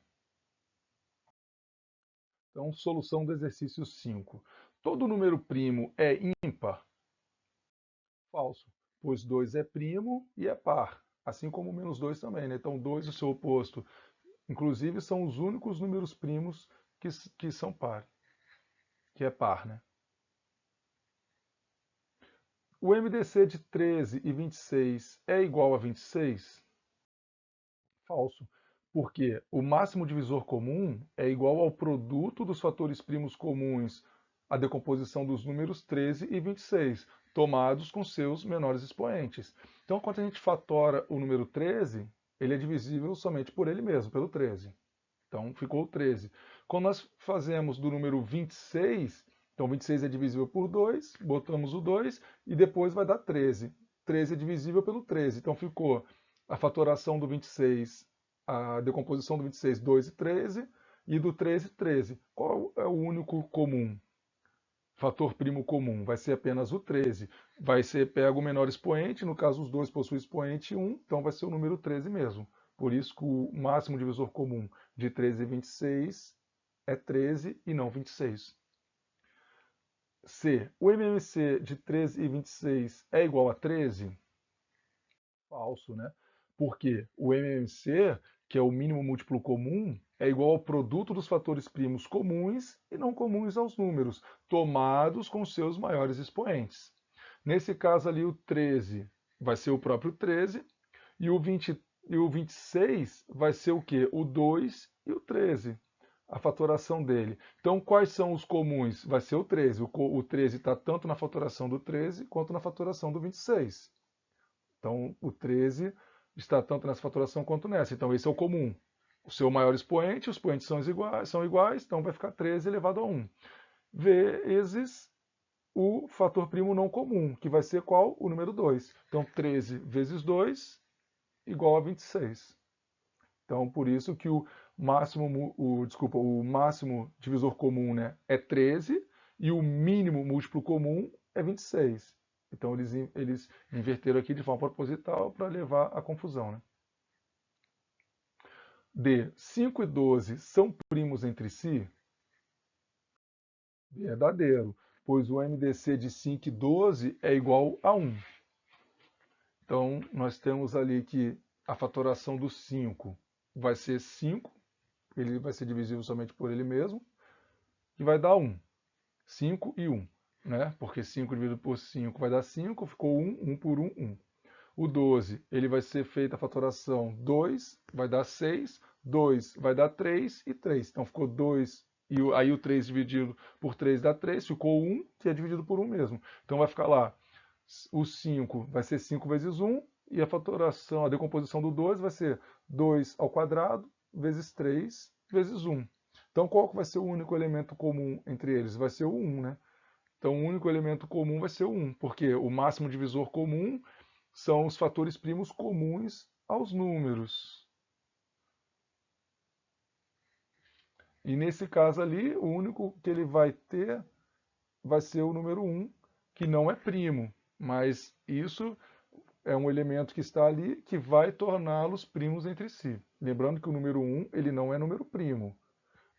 Então, solução do exercício 5. Todo número primo é ímpar? Falso, pois 2 é primo e é par, assim como o menos 2 também, né? Então 2 e o seu oposto, inclusive, são os únicos números primos que são par, que é par, né? O MDC de 13 e 26 é igual a 26? Falso, porque o máximo divisor comum é igual ao produto dos fatores primos comuns, a decomposição dos números 13 e 26, tomados com seus menores expoentes. Então, quando a gente fatora o número 13, ele é divisível somente por ele mesmo, pelo 13. Então, ficou o 13. Quando nós fazemos do número 26, então 26 é divisível por 2, botamos o 2 e depois vai dar 13. 13 é divisível pelo 13, então ficou a fatoração do 26, a decomposição do 26, 2 e 13, e do 13, 13. Qual é o único comum? Fator primo comum vai ser apenas o 13. Vai ser pega o menor expoente, no caso os dois possuem expoente 1, então vai ser o número 13 mesmo. Por isso que o máximo divisor comum de 13 e 26 é 13 e não 26. C. O MMC de 13 e 26 é igual a 13? Falso, né? Porque o MMC, que é o mínimo múltiplo comum, é igual ao produto dos fatores primos comuns e não comuns aos números, tomados com seus maiores expoentes. Nesse caso ali, o 13 vai ser o próprio 13, e o 26 vai ser o quê? O 2 e o 13, a fatoração dele. Então, quais são os comuns? Vai ser o 13. O 13 está tanto na fatoração do 13 quanto na fatoração do 26. Então, o 13 está tanto nessa fatoração quanto nessa. Então, esse é o comum. O seu maior expoente, os expoentes são iguais, então vai ficar 13 elevado a 1. Vezes o fator primo não comum, que vai ser qual? O número 2. Então, 13 vezes 2 igual a 26. Então, por isso que o máximo divisor comum, né, é 13 e o mínimo múltiplo comum é 26. Então, eles inverteram aqui de forma proposital para levar à confusão. Né? D. 5 e 12 são primos entre si? Verdadeiro, pois o MDC de 5 e 12 é igual a 1. Então, nós temos ali que a fatoração do 5 vai ser 5, ele vai ser divisível somente por ele mesmo, e vai dar 1. 5 e 1, né? Porque 5 dividido por 5 vai dar 5, ficou 1, 1 por 1, 1. O 12, ele vai ser feita a fatoração 2, vai dar 6, 2 vai dar 3 e 3. Então ficou 2, e aí o 3 dividido por 3 dá 3, ficou 1, que é dividido por 1 mesmo. Então vai ficar lá, o 5 vai ser 5 vezes 1, e a fatoração, a decomposição do 2 vai ser 2 ao quadrado vezes 3 vezes 1. Então qual que vai ser o único elemento comum entre eles? Vai ser o 1, né? Então o único elemento comum vai ser o 1, porque o máximo divisor comum são os fatores primos comuns aos números. E nesse caso ali, o único que ele vai ter vai ser o número 1, que não é primo, mas isso é um elemento que está ali que vai torná-los primos entre si. Lembrando que o número 1 ele não é número primo,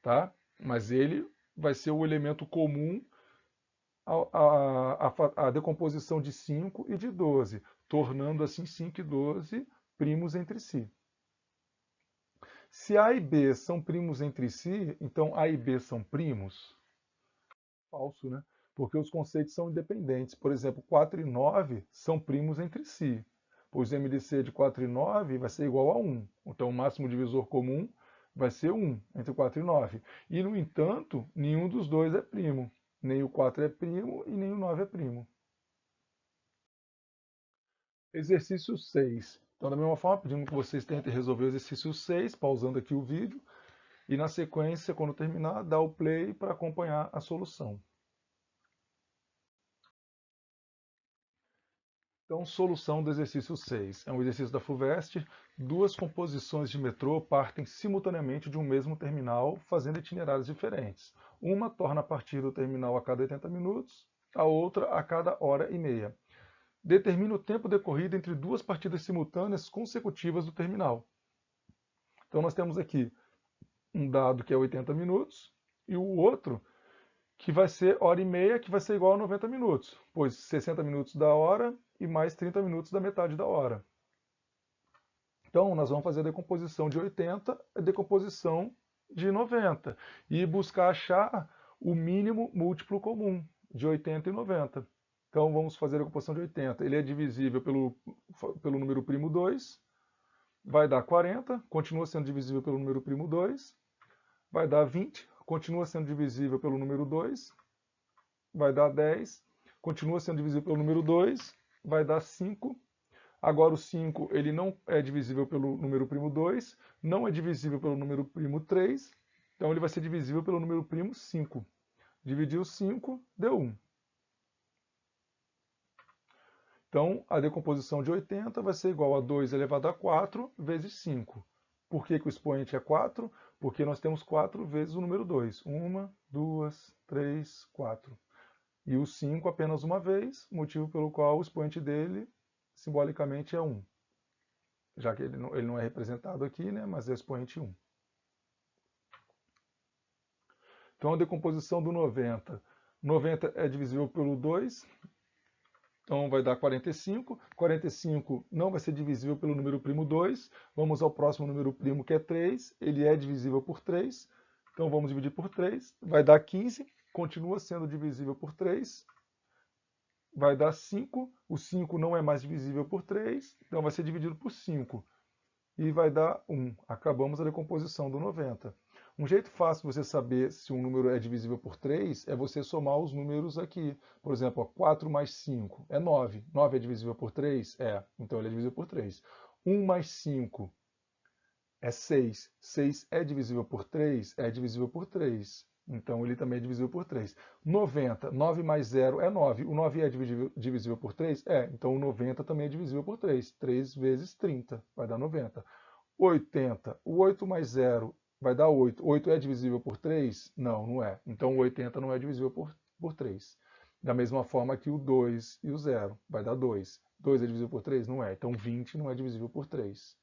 tá? Mas ele vai ser o elemento comum à decomposição de 5 e de 12, tornando assim 5 e 12 primos entre si. Se A e B são primos entre si, então A e B são primos? Falso, né? Porque os conceitos são independentes. Por exemplo, 4 e 9 são primos entre si, pois o MDC de 4 e 9 vai ser igual a 1. Então, o máximo divisor comum vai ser 1 entre 4 e 9. E, no entanto, nenhum dos dois é primo. Nem o 4 é primo e nem o 9 é primo. Exercício 6. Então, da mesma forma, pedindo que vocês tentem resolver o exercício 6, pausando aqui o vídeo, e na sequência, quando terminar, dá o play para acompanhar a solução. Então, solução do exercício 6. É um exercício da FUVEST. Duas composições de metrô partem simultaneamente de um mesmo terminal, fazendo itinerários diferentes. Uma torna a partir do terminal a cada 80 minutos, a outra a cada hora e meia. Determina o tempo decorrido entre duas partidas simultâneas consecutivas do terminal. Então, nós temos aqui um dado que é 80 minutos e o outro que vai ser hora e meia, que vai ser igual a 90 minutos, pois 60 minutos da hora e mais 30 minutos da metade da hora. Então, nós vamos fazer a decomposição de 80 e a decomposição de 90 e buscar achar o mínimo múltiplo comum de 80 e 90. Então, vamos fazer a decomposição de 80. Ele é divisível pelo número primo 2, vai dar 40, continua sendo divisível pelo número primo 2, vai dar 20, continua sendo divisível pelo número 2, vai dar 10, continua sendo divisível pelo número 2, vai dar 5. Agora o 5 ele não é divisível pelo número primo 2, não é divisível pelo número primo 3, então ele vai ser divisível pelo número primo 5. Dividiu 5, deu 1. Então, a decomposição de 80 vai ser igual a 2 elevado a 4 vezes 5. Por que o expoente é 4? Porque nós temos 4 vezes o número 2. 1, 2, 3, 4. E o 5 apenas uma vez, motivo pelo qual o expoente dele, simbolicamente, é 1. Já que ele não é representado aqui, né, mas é o expoente 1. Então, a decomposição do 90. 90 é divisível pelo 2, Então vai dar 45. 45 não vai ser divisível pelo número primo 2. Vamos ao próximo número primo, que é 3. Ele é divisível por 3. Então vamos dividir por 3. Vai dar 15. Continua sendo divisível por 3. Vai dar 5. O 5 não é mais divisível por 3. Então vai ser dividido por 5. E vai dar 1. Acabamos a decomposição do 90. Um jeito fácil de você saber se um número é divisível por 3 é você somar os números aqui. Por exemplo, 4 mais 5 é 9. 9 é divisível por 3? É. Então ele é divisível por 3. 1 mais 5 é 6. 6 é divisível por 3? É divisível por 3. Então ele também é divisível por 3. 90. 9 mais 0 é 9. O 9 é divisível por 3? É. Então o 90 também é divisível por 3. 3 vezes 30 vai dar 90. 80. O 8 mais 0 vai dar 8. 8 é divisível por 3? Não, não é. Então o 80 não é divisível por 3. Da mesma forma que o 2 e o 0 vai dar 2. 2 é divisível por 3? Não é. Então 20 não é divisível por 3.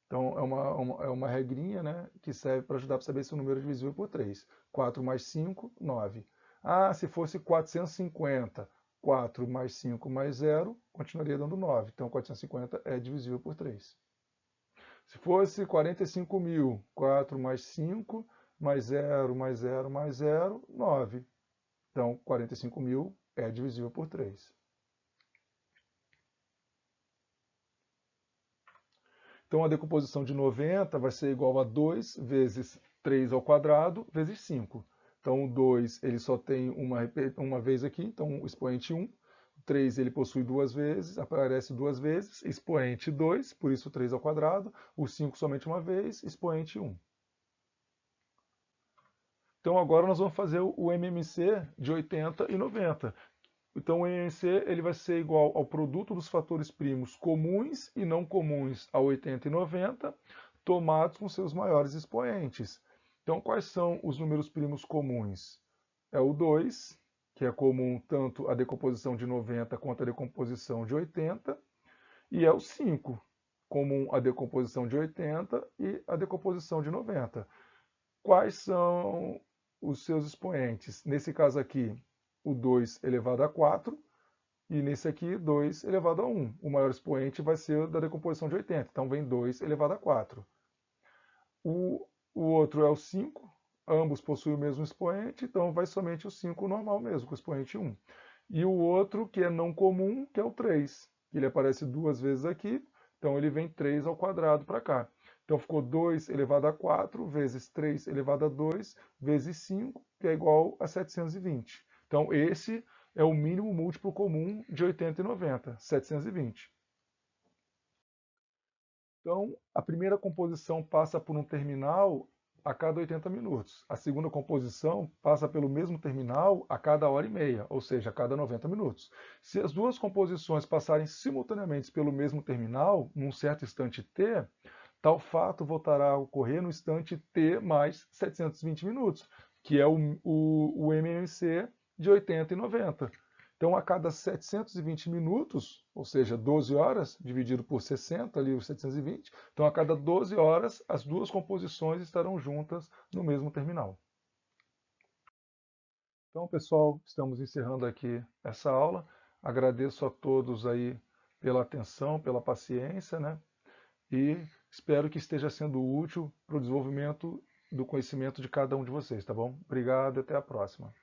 Então é uma regrinha, né, que serve para ajudar para saber se o número é divisível por 3. 4 mais 5, 9. Ah, se fosse 450, 4 mais 5 mais 0, continuaria dando 9. Então 450 é divisível por 3. Se fosse 45 mil, 4 mais 5, mais 0, mais 0, mais 0, 9. Então, 45 mil é divisível por 3. Então, a decomposição de 90 vai ser igual a 2 vezes 3 ao quadrado vezes 5. Então, o 2 ele só tem uma vez aqui, então o expoente 1. O 3 ele possui duas vezes, aparece duas vezes, expoente 2, por isso 3 ao quadrado. O 5 somente uma vez, expoente 1. Então agora nós vamos fazer o MMC de 80 e 90. Então o MMC ele vai ser igual ao produto dos fatores primos comuns e não comuns a 80 e 90, tomados com seus maiores expoentes. Então quais são os números primos comuns? É o 2, que é comum tanto a decomposição de 90 quanto a decomposição de 80, e é o 5, comum a decomposição de 80 e a decomposição de 90. Quais são os seus expoentes? Nesse caso aqui, o 2 elevado a 4, e nesse aqui, 2 elevado a 1. O maior expoente vai ser o da decomposição de 80, então vem 2 elevado a 4. O outro é o 5, ambos possuem o mesmo expoente, então vai somente o 5 normal mesmo, com o expoente 1. E o outro, que é não comum, que é o 3, que ele aparece duas vezes aqui, então ele vem 3 ao quadrado para cá. Então ficou 2 elevado a 4 vezes 3 elevado a 2 vezes 5, que é igual a 720. Então esse é o mínimo múltiplo comum de 80 e 90, 720. Então, a primeira composição passa por um terminal a cada 80 minutos. A segunda composição passa pelo mesmo terminal a cada hora e meia, ou seja, a cada 90 minutos. Se as duas composições passarem simultaneamente pelo mesmo terminal, num certo instante t, tal fato voltará a ocorrer no instante t mais 720 minutos, que é o MMC de 80 e 90. Então, a cada 720 minutos, ou seja, 12 horas, dividido por 60, ali os 720, então a cada 12 horas, as duas composições estarão juntas no mesmo terminal. Então, pessoal, estamos encerrando aqui essa aula. Agradeço a todos aí pela atenção, pela paciência, né? E espero que esteja sendo útil para o desenvolvimento do conhecimento de cada um de vocês, tá bom? Obrigado e até a próxima.